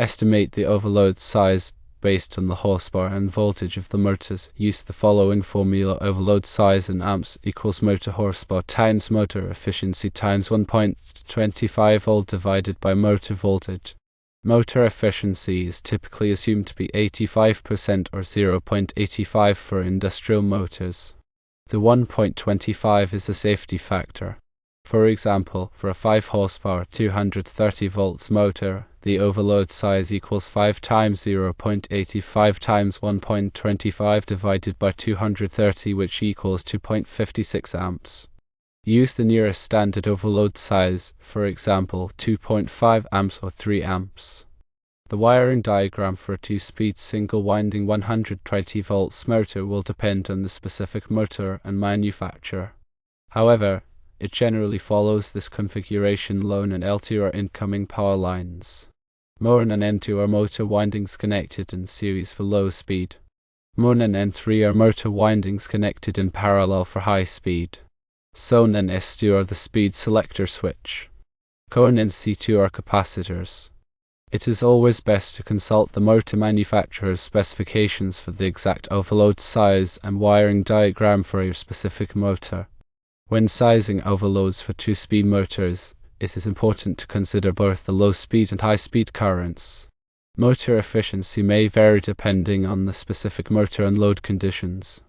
estimate the overload size based on the horsepower and voltage of the motors, use the following formula: overload size in amps equals motor horsepower times motor efficiency times 1.25 volt divided by motor voltage. Motor efficiency is typically assumed to be 85% or 0.85 for industrial motors. The 1.25 is a safety factor. For example, for a 5 horsepower 230 volts motor, the overload size equals 5 times 0.85 times 1.25 divided by 230, which equals 2.56 amps. Use the nearest standard overload size, for example 2.5 amps or 3 amps. The wiring diagram for a 2-speed single-winding 120 volts motor will depend on the specific motor and manufacturer. However, it generally follows this configuration: lone and L2 are incoming power lines. Mone and N2 are motor windings connected in series for low speed. Mone and N3 are motor windings connected in parallel for high speed. SON and S2 are the speed selector switch. CON and C2 are capacitors. It is always best to consult the motor manufacturer's specifications for the exact overload size and wiring diagram for your specific motor. When sizing overloads for 2-speed motors, it is important to consider both the low-speed and high-speed currents. Motor efficiency may vary depending on the specific motor and load conditions.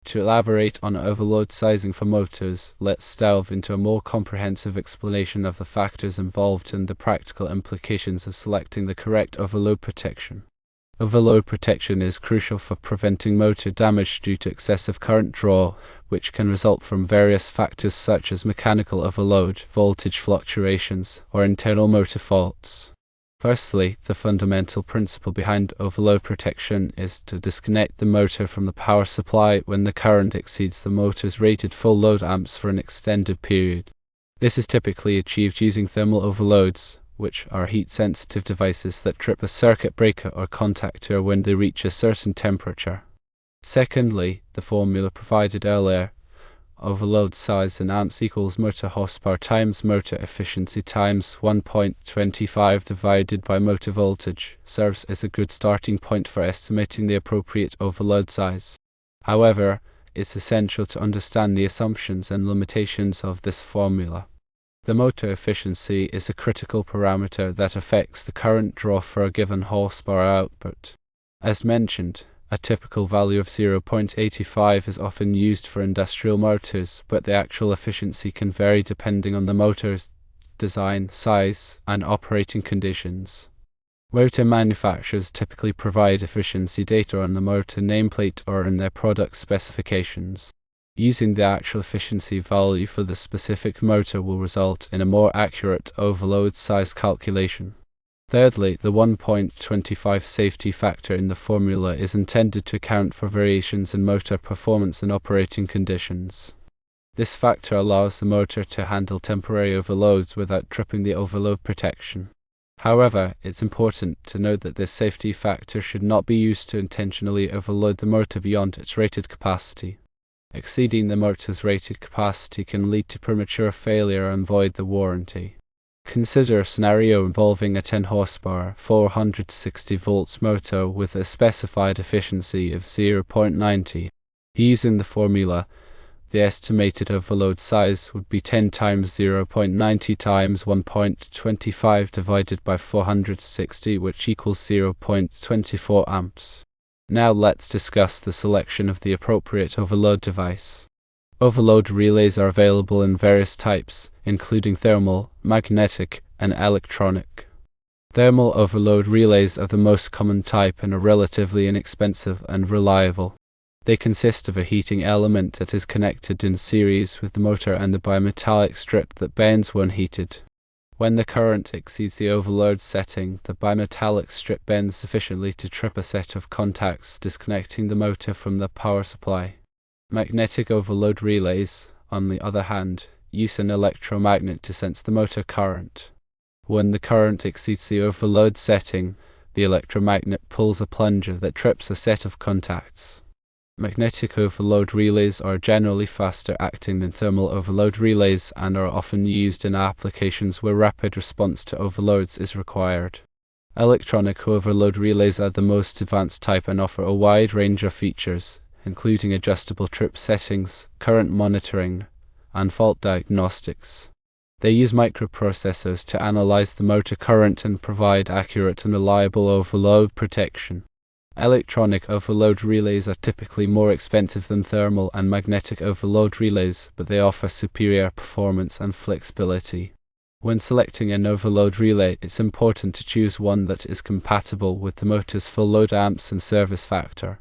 To elaborate on overload sizing for motors, let's delve into a more comprehensive explanation of the factors involved and the practical implications of selecting the correct overload protection. Overload protection is crucial for preventing motor damage due to excessive current draw, which can result from various factors such as mechanical overload, voltage fluctuations, or internal motor faults. Firstly, the fundamental principle behind overload protection is to disconnect the motor from the power supply when the current exceeds the motor's rated full load amps for an extended period. This is typically achieved using thermal overloads, which are heat-sensitive devices that trip a circuit breaker or contactor when they reach a certain temperature. Secondly, the formula provided earlier, overload size in amps equals motor horsepower times motor efficiency times 1.25 divided by motor voltage, serves as a good starting point for estimating the appropriate overload size. However, it's essential to understand the assumptions and limitations of this formula. The motor efficiency is a critical parameter that affects the current draw for a given horsepower output. As mentioned, a typical value of 0.85 is often used for industrial motors, but the actual efficiency can vary depending on the motor's design, size, and operating conditions. Motor manufacturers typically provide efficiency data on the motor nameplate or in their product specifications. Using the actual efficiency value for the specific motor will result in a more accurate overload size calculation. Thirdly, the 1.25 safety factor in the formula is intended to account for variations in motor performance and operating conditions. This factor allows the motor to handle temporary overloads without tripping the overload protection. However, it's important to note that this safety factor should not be used to intentionally overload the motor beyond its rated capacity. Exceeding the motor's rated capacity can lead to premature failure and void the warranty. Consider a scenario involving a 10 horsepower, 460 volts motor with a specified efficiency of 0.90. Using the formula, the estimated overload size would be 10 times 0.90 times 1.25 divided by 460, which equals 0.24 amps. Now let's discuss the selection of the appropriate overload device. Overload relays are available in various types, including thermal, magnetic, and electronic. Thermal overload relays are the most common type and are relatively inexpensive and reliable. They consist of a heating element that is connected in series with the motor and a bimetallic strip that bends when heated. When the current exceeds the overload setting, the bimetallic strip bends sufficiently to trip a set of contacts, disconnecting the motor from the power supply. Magnetic overload relays, on the other hand, use an electromagnet to sense the motor current. When the current exceeds the overload setting, the electromagnet pulls a plunger that trips a set of contacts. Magnetic overload relays are generally faster acting than thermal overload relays and are often used in applications where rapid response to overloads is required. Electronic overload relays are the most advanced type and offer a wide range of features, including adjustable trip settings, current monitoring, and fault diagnostics. They use microprocessors to analyze the motor current and provide accurate and reliable overload protection. Electronic overload relays are typically more expensive than thermal and magnetic overload relays, but they offer superior performance and flexibility. When selecting an overload relay, it's important to choose one that is compatible with the motor's full load amps and service factor.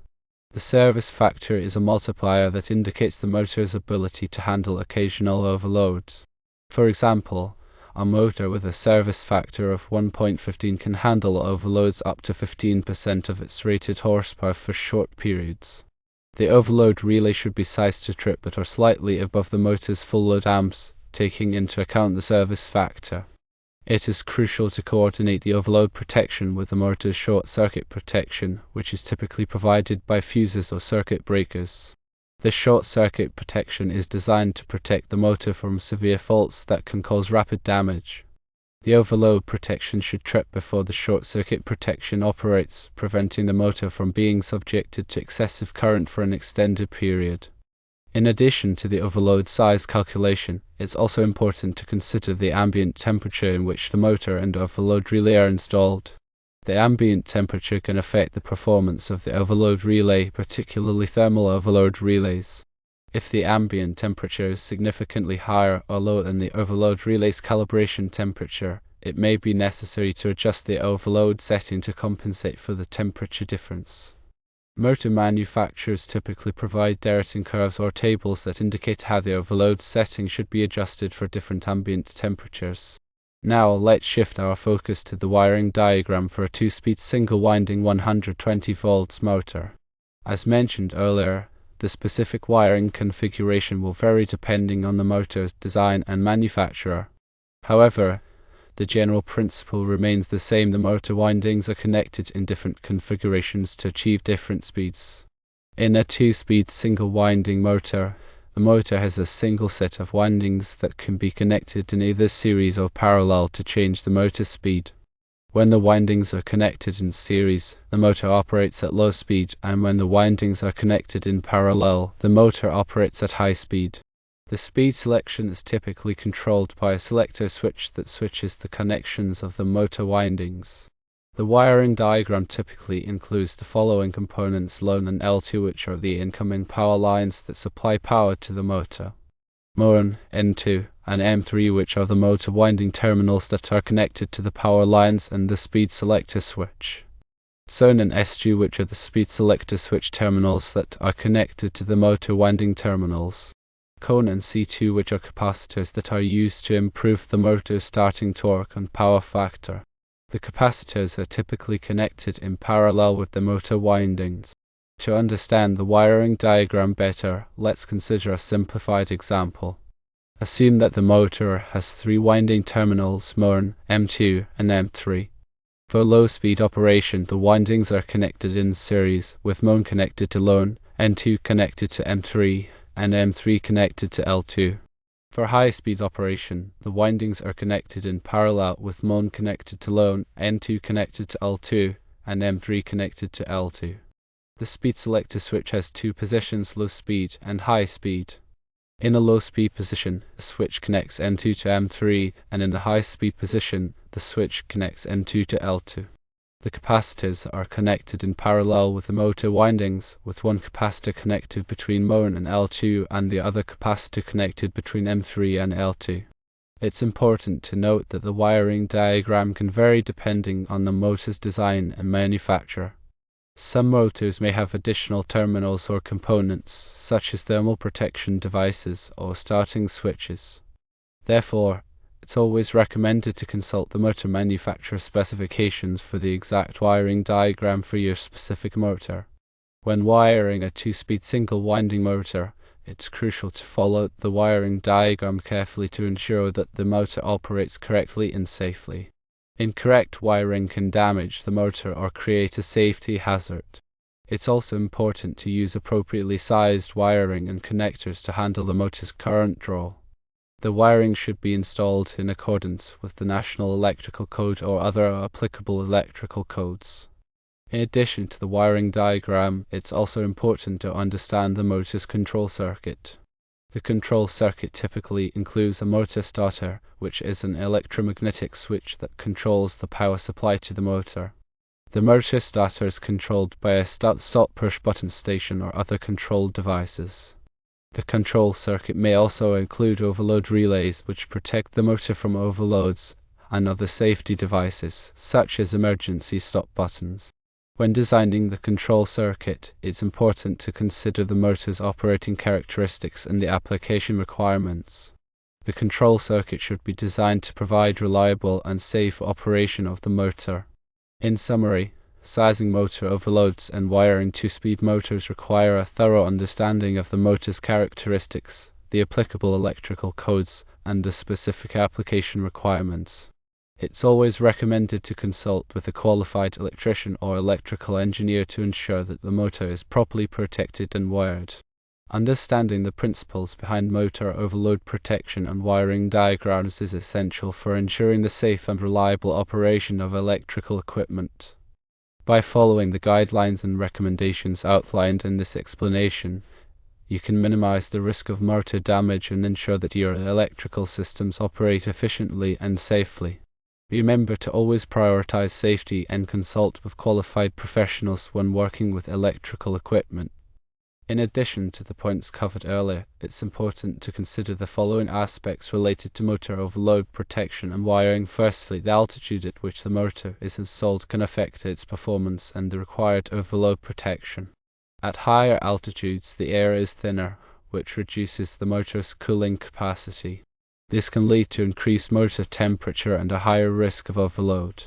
The service factor is a multiplier that indicates the motor's ability to handle occasional overloads. For example, a motor with a service factor of 1.15 can handle overloads up to 15% of its rated horsepower for short periods. The overload relay should be sized to trip at or slightly above the motor's full load amps, taking into account the service factor. It is crucial to coordinate the overload protection with the motor's short circuit protection, which is typically provided by fuses or circuit breakers. This short circuit protection is designed to protect the motor from severe faults that can cause rapid damage. The overload protection should trip before the short circuit protection operates, preventing the motor from being subjected to excessive current for an extended period. In addition to the overload size calculation, it's also important to consider the ambient temperature in which the motor and overload relay are installed. The ambient temperature can affect the performance of the overload relay, particularly thermal overload relays. If the ambient temperature is significantly higher or lower than the overload relay's calibration temperature, it may be necessary to adjust the overload setting to compensate for the temperature difference. Motor manufacturers typically provide Darton curves or tables that indicate how the overload setting should be adjusted for different ambient temperatures. Now let's shift our focus to the wiring diagram for a 2-speed single-winding 120 volts motor. As mentioned earlier, the specific wiring configuration will vary depending on the motor's design and manufacturer. However, the general principle remains the same. The motor windings are connected in different configurations to achieve different speeds. In a 2-speed single-winding motor, the motor has a single set of windings that can be connected in either series or parallel to change the motor speed. When the windings are connected in series, the motor operates at low speed, and when the windings are connected in parallel, the motor operates at high speed. The speed selection is typically controlled by a selector switch that switches the connections of the motor windings. The wiring diagram typically includes the following components: L1 and L2, which are the incoming power lines that supply power to the motor; M1, N2, and M3, which are the motor winding terminals that are connected to the power lines and the speed selector switch; SON and S2, which are the speed selector switch terminals that are connected to the motor winding terminals; CON and C2, which are capacitors that are used to improve the motor's starting torque and power factor. The capacitors are typically connected in parallel with the motor windings. To understand the wiring diagram better, let's consider a simplified example. Assume that the motor has 3 winding terminals, M1, M2, and M3. For low-speed operation, the windings are connected in series, with M1 connected to L1, N2 connected to M3, and M3 connected to L2. For high-speed operation, the windings are connected in parallel, with M1 connected to L1, N2 connected to L2, and M3 connected to L2. The speed selector switch has 2 positions: low speed and high speed. In a low speed position, the switch connects N2 to M3, and in the high speed position, the switch connects N2 to L2. The capacitors are connected in parallel with the motor windings, with one capacitor connected between M1 and L2 and the other capacitor connected between M3 and L2. It's important to note that the wiring diagram can vary depending on the motor's design and manufacturer. Some motors may have additional terminals or components, such as thermal protection devices or starting switches. Therefore, it's always recommended to consult the motor manufacturer specifications for the exact wiring diagram for your specific motor. When wiring a 2-speed single-winding motor, it's crucial to follow the wiring diagram carefully to ensure that the motor operates correctly and safely. Incorrect wiring can damage the motor or create a safety hazard. It's also important to use appropriately sized wiring and connectors to handle the motor's current draw. The wiring should be installed in accordance with the National Electrical Code or other applicable electrical codes. In addition to the wiring diagram, it's also important to understand the motor's control circuit. The control circuit typically includes a motor starter, which is an electromagnetic switch that controls the power supply to the motor. The motor starter is controlled by a start-stop push-button station or other control devices. The control circuit may also include overload relays, which protect the motor from overloads, and other safety devices, such as emergency stop buttons. When designing the control circuit, it's important to consider the motor's operating characteristics and the application requirements. The control circuit should be designed to provide reliable and safe operation of the motor. In summary, sizing motor overloads and wiring two-speed motors require a thorough understanding of the motor's characteristics, the applicable electrical codes, and the specific application requirements. It's always recommended to consult with a qualified electrician or electrical engineer to ensure that the motor is properly protected and wired. Understanding the principles behind motor overload protection and wiring diagrams is essential for ensuring the safe and reliable operation of electrical equipment. By following the guidelines and recommendations outlined in this explanation, you can minimize the risk of motor damage and ensure that your electrical systems operate efficiently and safely. Remember to always prioritize safety and consult with qualified professionals when working with electrical equipment. In addition to the points covered earlier, it's important to consider the following aspects related to motor overload protection and wiring. Firstly, the altitude at which the motor is installed can affect its performance and the required overload protection. At higher altitudes, the air is thinner, which reduces the motor's cooling capacity. This can lead to increased motor temperature and a higher risk of overload.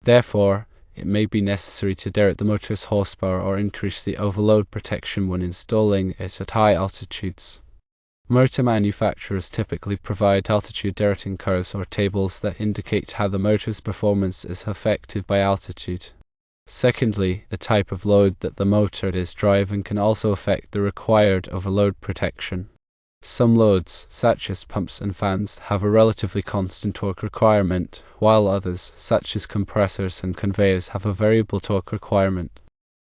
Therefore, it may be necessary to direct the motor's horsepower or increase the overload protection when installing it at high altitudes. Motor manufacturers typically provide altitude directing curves or tables that indicate how the motor's performance is affected by altitude. Secondly, the type of load that the motor is driving can also affect the required overload protection. Some loads, such as pumps and fans, have a relatively constant torque requirement, while others, such as compressors and conveyors, have a variable torque requirement.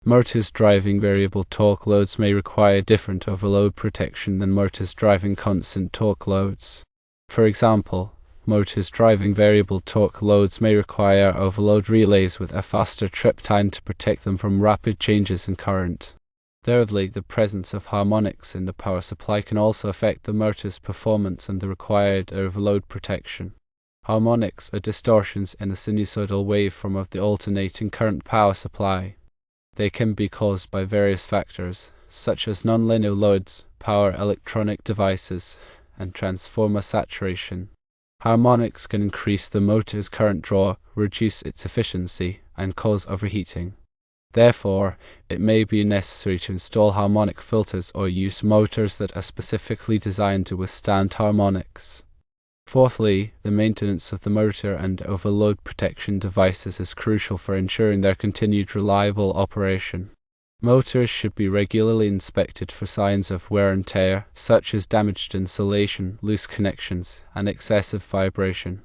Motors driving variable torque loads may require different overload protection than motors driving constant torque loads. For example, motors driving variable torque loads may require overload relays with a faster trip time to protect them from rapid changes in current. Thirdly, the presence of harmonics in the power supply can also affect the motor's performance and the required overload protection. Harmonics are distortions in the sinusoidal waveform of the alternating current power supply. They can be caused by various factors, such as nonlinear loads, power electronic devices, and transformer saturation. Harmonics can increase the motor's current draw, reduce its efficiency, and cause overheating. Therefore, it may be necessary to install harmonic filters or use motors that are specifically designed to withstand harmonics. Fourthly, the maintenance of the motor and overload protection devices is crucial for ensuring their continued reliable operation. Motors should be regularly inspected for signs of wear and tear, such as damaged insulation, loose connections, and excessive vibration.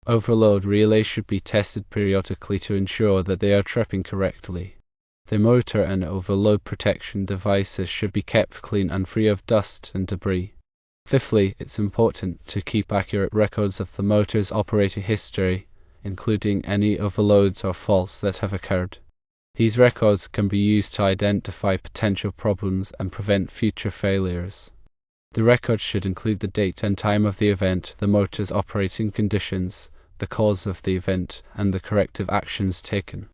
Overload relays should be tested periodically to ensure that they are tripping correctly. The motor and overload protection devices should be kept clean and free of dust and debris. Fifthly, it's important to keep accurate records of the motor's operating history, including any overloads or faults that have occurred. These records can be used to identify potential problems and prevent future failures. The records should include the date and time of the event, the motor's operating conditions, the cause of the event, and the corrective actions taken.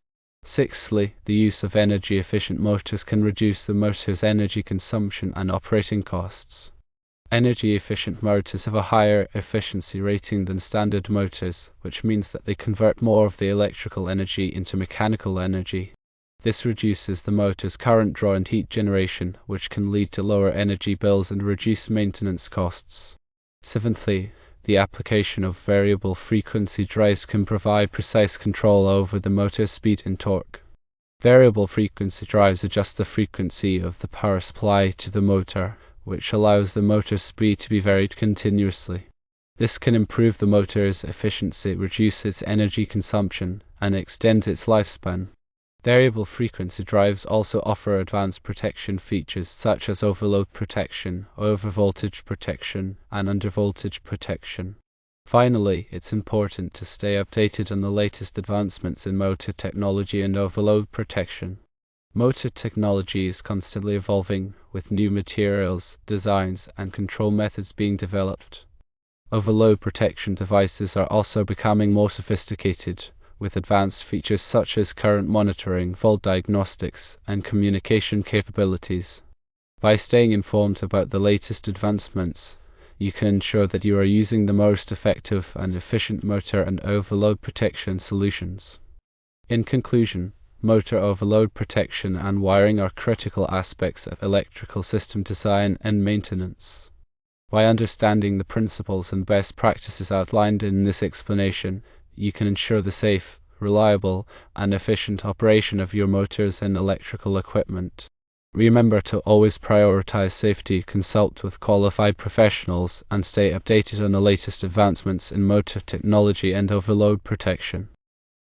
Sixthly, the use of energy-efficient motors can reduce the motor's energy consumption and operating costs. Energy-efficient motors have a higher efficiency rating than standard motors, which means that they convert more of the electrical energy into mechanical energy. This reduces the motor's current draw and heat generation, which can lead to lower energy bills and reduced maintenance costs. Seventhly, the application of variable frequency drives can provide precise control over the motor's speed and torque. Variable frequency drives adjust the frequency of the power supply to the motor, which allows the motor's speed to be varied continuously. This can improve the motor's efficiency, reduce its energy consumption, and extend its lifespan. Variable frequency drives also offer advanced protection features such as overload protection, overvoltage protection, and undervoltage protection. Finally, it's important to stay updated on the latest advancements in motor technology and overload protection. Motor technology is constantly evolving, with new materials, designs, and control methods being developed. Overload protection devices are also becoming more sophisticated, with advanced features such as current monitoring, fault diagnostics, and communication capabilities. By staying informed about the latest advancements, you can ensure that you are using the most effective and efficient motor and overload protection solutions. In conclusion, motor overload protection and wiring are critical aspects of electrical system design and maintenance. By understanding the principles and best practices outlined in this explanation, you can ensure the safe, reliable, and efficient operation of your motors and electrical equipment. Remember to always prioritize safety, consult with qualified professionals, and stay updated on the latest advancements in motor technology and overload protection.